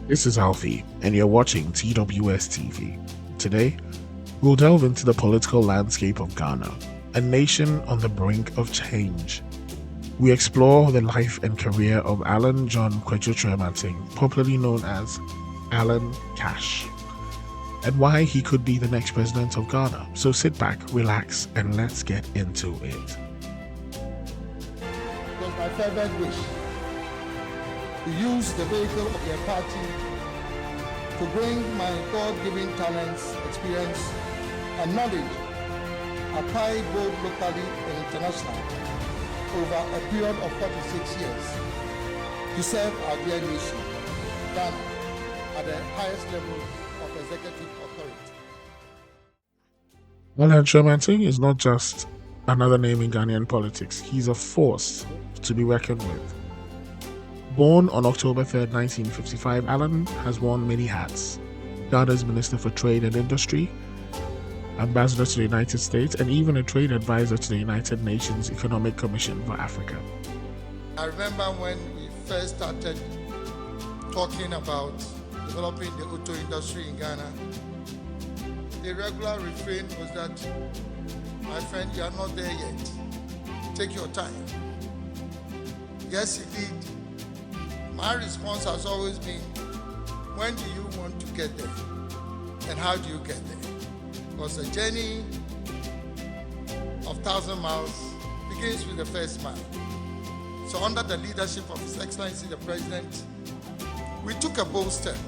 This is Alfie, and you're watching TWS TV. Today, we'll delve into the political landscape of Ghana, a nation on the brink of change. We explore the life and career of Alan Kyremanten, popularly known as Alan Cash, and why he could be the next president of Ghana. So sit back, relax, and let's get into it. It was my fervent wish to use the vehicle of your party to bring my God-given talents, experience, and knowledge applied both locally and internationally over a period of 46 years to serve our dear nation, Ghana, at the highest level of executive authority. Alan Kyremanten is not just another name in Ghanaian politics. He's a force to be reckoned with. Born on October 3, 1955, Alan has worn many hats. Ghana's Minister for Trade and Industry, Ambassador to the United States, and even a trade advisor to the United Nations Economic Commission for Africa. I remember when we first started talking about developing the auto industry in Ghana, the regular refrain was that, my friend, you are not there yet. Take your time. Yes, indeed. My response has always been, when do you want to get there? And how do you get there? Because a journey of 1,000 miles begins with the first mile. So under the leadership of His Excellency the President, we took a bold step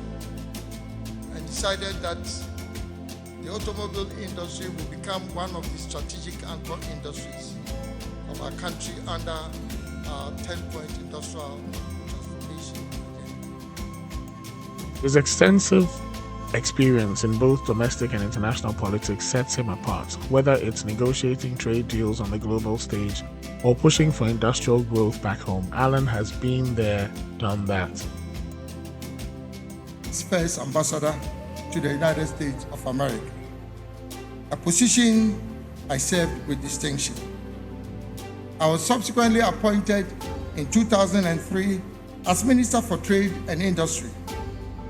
and decided that the automobile industry will become one of the strategic anchor industries of our country under our 10-point industrial transformation. His extensive experience in both domestic and international politics sets him apart, whether it's negotiating trade deals on the global stage or pushing for industrial growth back home. Alan has been there, done that. His first ambassador to the United States of America, a position I served with distinction. I was subsequently appointed in 2003 as Minister for Trade and Industry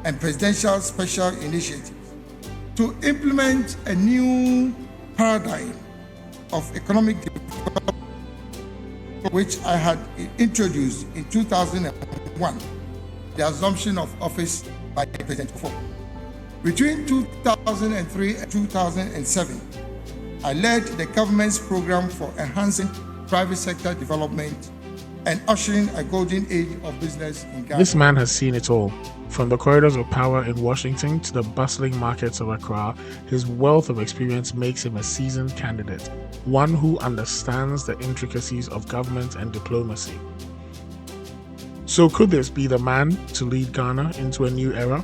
and Presidential Special Initiative to implement a new paradigm of economic development, which I had introduced in 2001, the assumption of office by President Kufuor. Between 2003 and 2007, I led the government's program for enhancing private sector development and ushering a golden age of business in Ghana. This man has seen it all. From the corridors of power in Washington to the bustling markets of Accra, his wealth of experience makes him a seasoned candidate, one who understands the intricacies of government and diplomacy. So could this be the man to lead Ghana into a new era?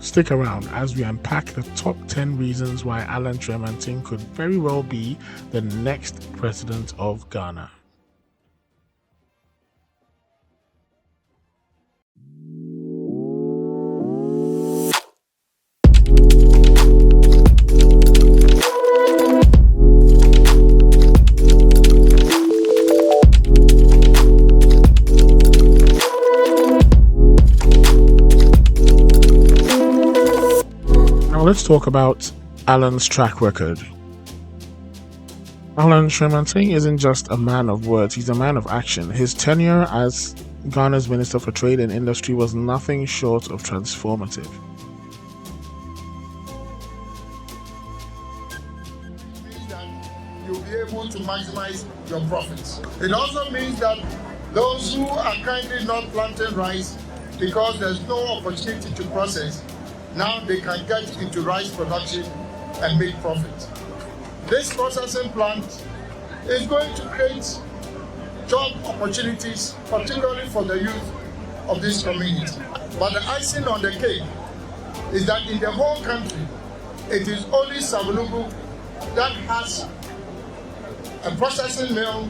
Stick around as we unpack the top 10 reasons why Alan Kyremanten could very well be the next president of Ghana. Let's talk about Alan's track record. Alan Kyremanten isn't just a man of words, he's a man of action. His tenure as Ghana's Minister for Trade and Industry was nothing short of transformative. It means that you'll be able to maximize your profits. It also means that those who are currently not planting rice because there's no opportunity to process, now they can get into rice production and make profit. This processing plant is going to create job opportunities, particularly for the youth of this community. But the icing on the cake is that in the whole country, it is only Savelugu that has a processing mill,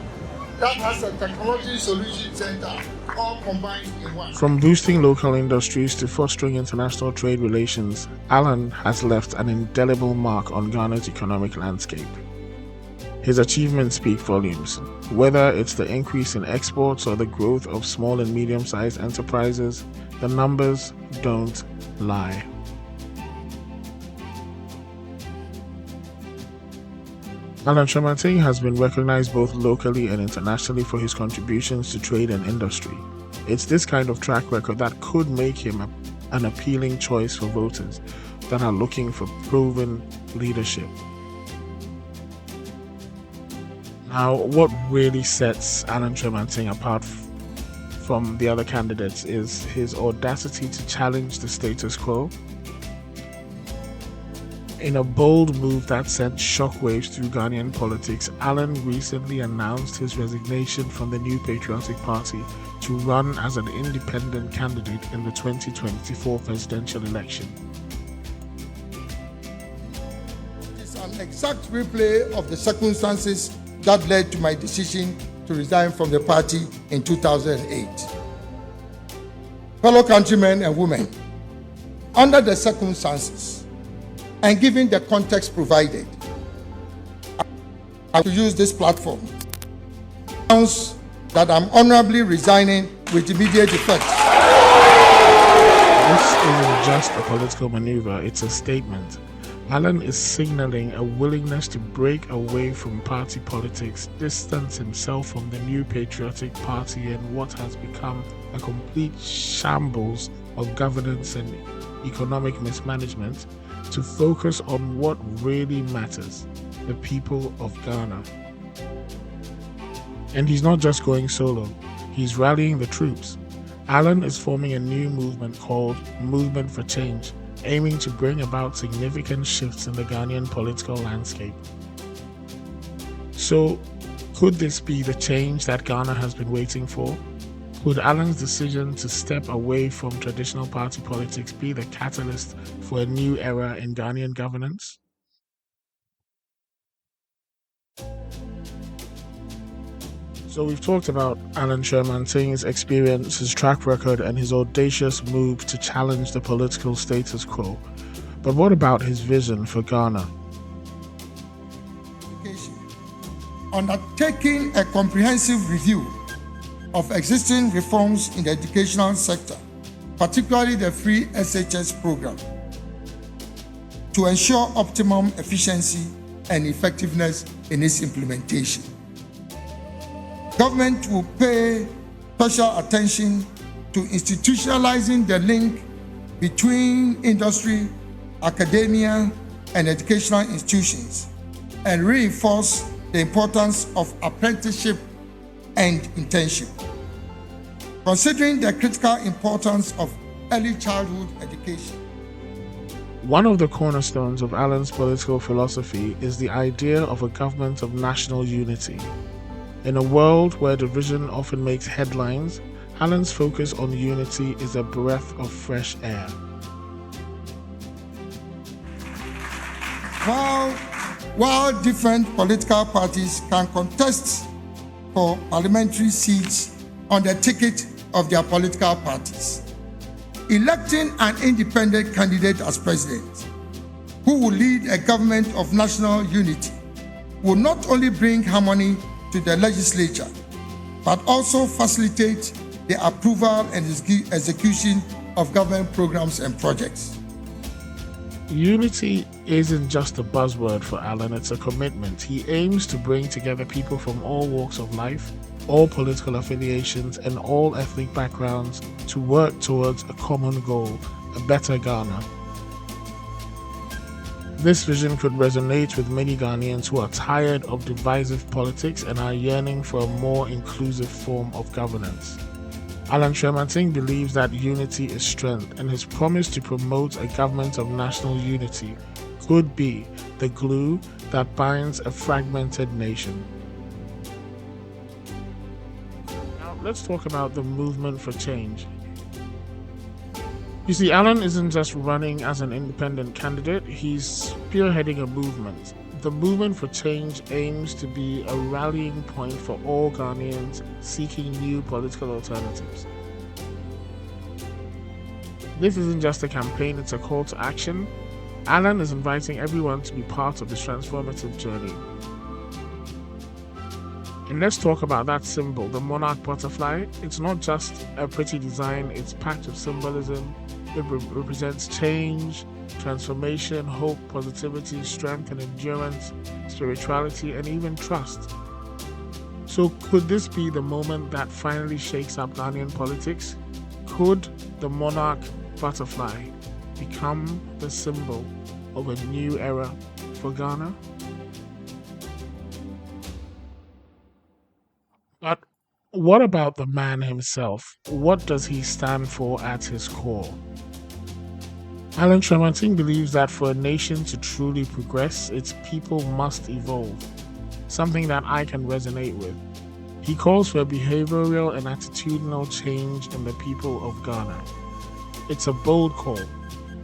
that has a technology solution center, all combined in one. From boosting local industries to fostering international trade relations, Alan has left an indelible mark on Ghana's economic landscape. His achievements speak volumes, whether it's the increase in exports or the growth of small and medium-sized enterprises. The numbers don't lie. Alan Kyremanten has been recognized both locally and internationally for his contributions to trade and industry. It's this kind of track record that could make him an appealing choice for voters that are looking for proven leadership. Now, what really sets Alan Kyremanten apart from the other candidates is his audacity to challenge the status quo. In a bold move that sent shockwaves through Ghanaian politics, Alan recently announced his resignation from the New Patriotic Party to run as an independent candidate in the 2024 presidential election. It's an exact replay of the circumstances that led to my decision to resign from the party in 2008. Fellow countrymen and women, under the circumstances, and given the context provided, I will use this platform to announce that I'm honorably resigning with immediate effect. This isn't just a political maneuver, it's a statement. Alan is signaling a willingness to break away from party politics, distance himself from the New Patriotic Party and what has become a complete shambles of governance and economic mismanagement, to focus on what really matters, the people of Ghana. And he's not just going solo, he's rallying the troops. Alan is forming a new movement called Movement for Change, aiming to bring about significant shifts in the Ghanaian political landscape. So, could this be the change that Ghana has been waiting for? Could Alan's decision to step away from traditional party politics be the catalyst for a new era in Ghanaian governance? So we've talked about Alan Kyremanten's experience, his track record, and his audacious move to challenge the political status quo. But what about his vision for Ghana? Undertaking a comprehensive review of existing reforms in the educational sector, particularly the free SHS program, to ensure optimum efficiency and effectiveness in its implementation. Government will pay special attention to institutionalizing the link between industry, academia, and educational institutions, and reinforce the importance of apprenticeship and internship. Considering the critical importance of early childhood education. One of the cornerstones of Alan's political philosophy is the idea of a government of national unity. In a world where division often makes headlines, Alan's focus on unity is a breath of fresh air. While different political parties can contest for parliamentary seats on the ticket of their political parties, electing an independent candidate as president, who will lead a government of national unity, will not only bring harmony to the legislature, but also facilitate the approval and execution of government programs and projects. Unity isn't just a buzzword for Alan, it's a commitment. He aims to bring together people from all walks of life, all political affiliations, and all ethnic backgrounds to work towards a common goal, a better Ghana. This vision could resonate with many Ghanaians who are tired of divisive politics and are yearning for a more inclusive form of governance. Alan Kyremanten believes that unity is strength, and his promise to promote a government of national unity could be the glue that binds a fragmented nation. Now, let's talk about the movement for change. You see, Alan isn't just running as an independent candidate, he's spearheading a movement. The movement for change aims to be a rallying point for all Ghanaians seeking new political alternatives. This isn't just a campaign, it's a call to action. Alan is inviting everyone to be part of this transformative journey. And let's talk about that symbol, the monarch butterfly. It's not just a pretty design, it's packed with symbolism. It represents change, transformation, hope, positivity, strength and endurance, spirituality, and even trust. So, could this be the moment that finally shakes up Ghanaian politics? Could the monarch butterfly become the symbol of a new era for Ghana? But what about the man himself? What does he stand for at his core? Alan Kyremanten believes that for a nation to truly progress, its people must evolve, something that I can resonate with. He calls for a behavioral and attitudinal change in the people of Ghana. It's a bold call,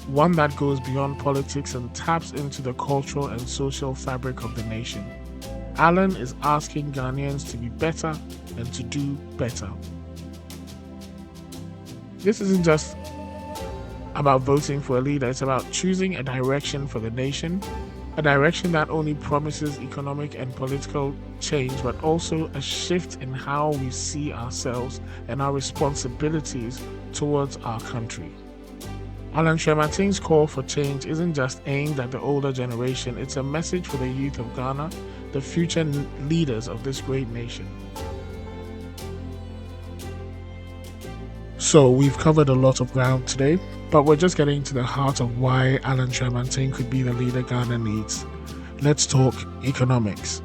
one that goes beyond politics and taps into the cultural and social fabric of the nation. Alan is asking Ghanaians to be better and to do better. This isn't just about voting for a leader, it's about choosing a direction for the nation, a direction that only promises economic and political change, but also a shift in how we see ourselves and our responsibilities towards our country. Alan Kyremanten's call for change isn't just aimed at the older generation, it's a message for the youth of Ghana, the future leaders of this great nation. So, we've covered a lot of ground today, but we're just getting to the heart of why Alan Kyremanten could be the leader Ghana needs. Let's talk economics.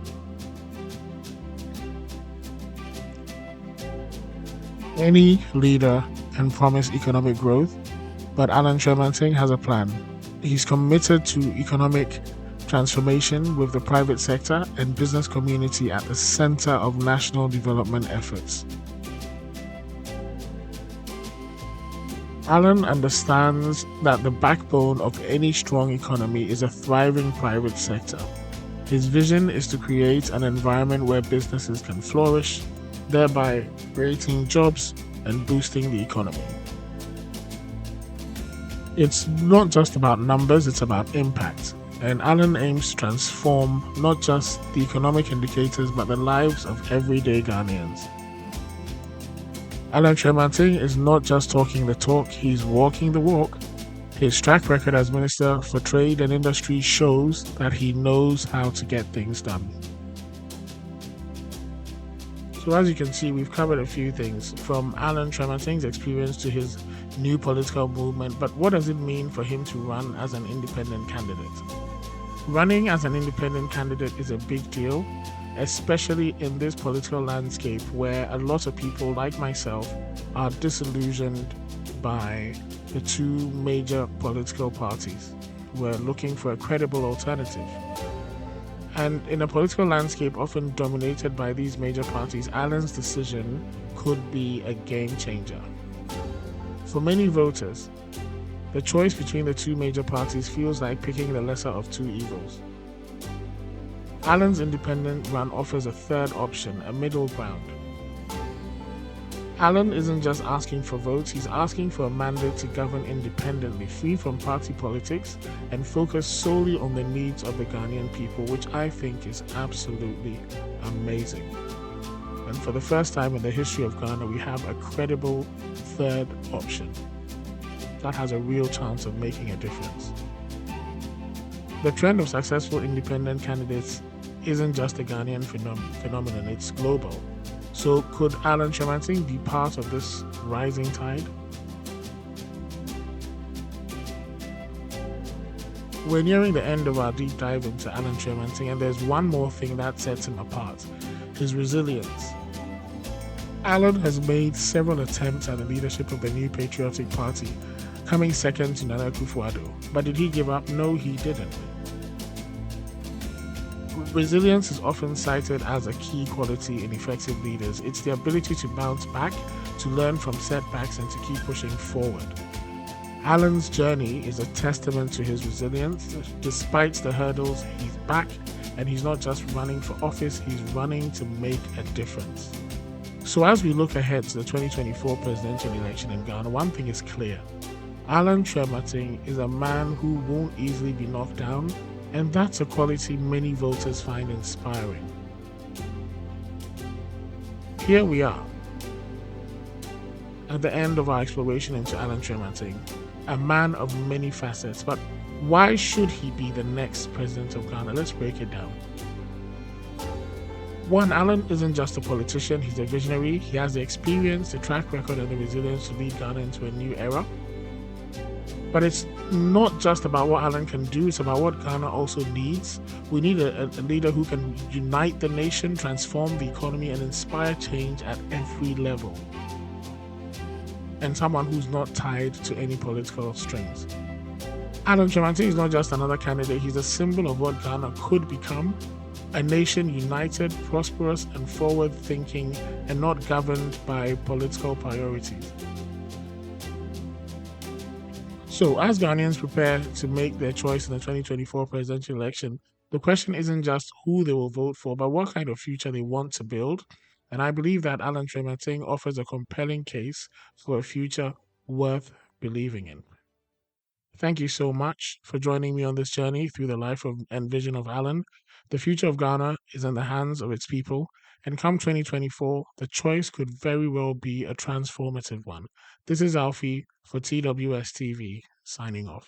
Any leader can promise economic growth, but Alan Kyremanten has a plan. He's committed to economic transformation with the private sector and business community at the center of national development efforts. Alan understands that the backbone of any strong economy is a thriving private sector. His vision is to create an environment where businesses can flourish, thereby creating jobs and boosting the economy. It's not just about numbers, it's about impact. And Alan aims to transform not just the economic indicators but the lives of everyday Ghanaians. Alan Kyremanten is not just talking the talk, he's walking the walk. His track record as Minister for Trade and Industry shows that he knows how to get things done. So as you can see, we've covered a few things, from Alan Kyremanten's experience to his new political movement, but what does it mean for him to run as an independent candidate? Running as an independent candidate is a big deal, especially in this political landscape where a lot of people like myself are disillusioned by the two major political parties. We're looking for a credible alternative. And in a political landscape often dominated by these major parties, Alan's decision could be a game changer. For many voters, the choice between the two major parties feels like picking the lesser of two evils. Alan's independent run offers a third option, a middle ground. Alan isn't just asking for votes, he's asking for a mandate to govern independently, free from party politics, and focus solely on the needs of the Ghanaian people, which I think is absolutely amazing. And for the first time in the history of Ghana, we have a credible third option that has a real chance of making a difference. The trend of successful independent candidates isn't just a Ghanaian phenomenon, it's global. So could Alan Kyremanten be part of this rising tide? We're nearing the end of our deep dive into Alan Kyremanten, and there's one more thing that sets him apart: his resilience. Alan has made several attempts at the leadership of the New Patriotic Party, coming second to Nana Akufo-Addo. But did he give up? No, he didn't. Resilience is often cited as a key quality in effective leaders. It's the ability to bounce back, to learn from setbacks, and to keep pushing forward. Alan's journey is a testament to his resilience. Despite the hurdles, he's back, and he's not just running for office, he's running to make a difference. So as we look ahead to the 2024 presidential election in Ghana, one thing is clear: Alan Kyremanten is a man who won't easily be knocked down, and that's a quality many voters find inspiring. here we are at the end of our exploration into Alan Kyremanten, a man of many facets. But why should he be the next president of Ghana? Let's break it down. One, Alan isn't just a politician, he's a visionary. He has the experience, the track record, and the resilience to lead Ghana into a new era. But it's not just about what Alan can do, it's about what Ghana also needs. We need a leader who can unite the nation, transform the economy, and inspire change at every level. And someone who's not tied to any political strings. Alan Kyremanten is not just another candidate, he's a symbol of what Ghana could become. A nation united, prosperous, and forward-thinking, and not governed by political priorities. So, as Ghanaians prepare to make their choice in the 2024 presidential election, the question isn't just who they will vote for, but what kind of future they want to build. And I believe that Alan Kyremanten offers a compelling case for a future worth believing in. Thank you so much for joining me on this journey through the life and vision of Alan. The future of Ghana is in the hands of its people, and come 2024, the choice could very well be a transformative one. This is Alfie for TWS TV, signing off.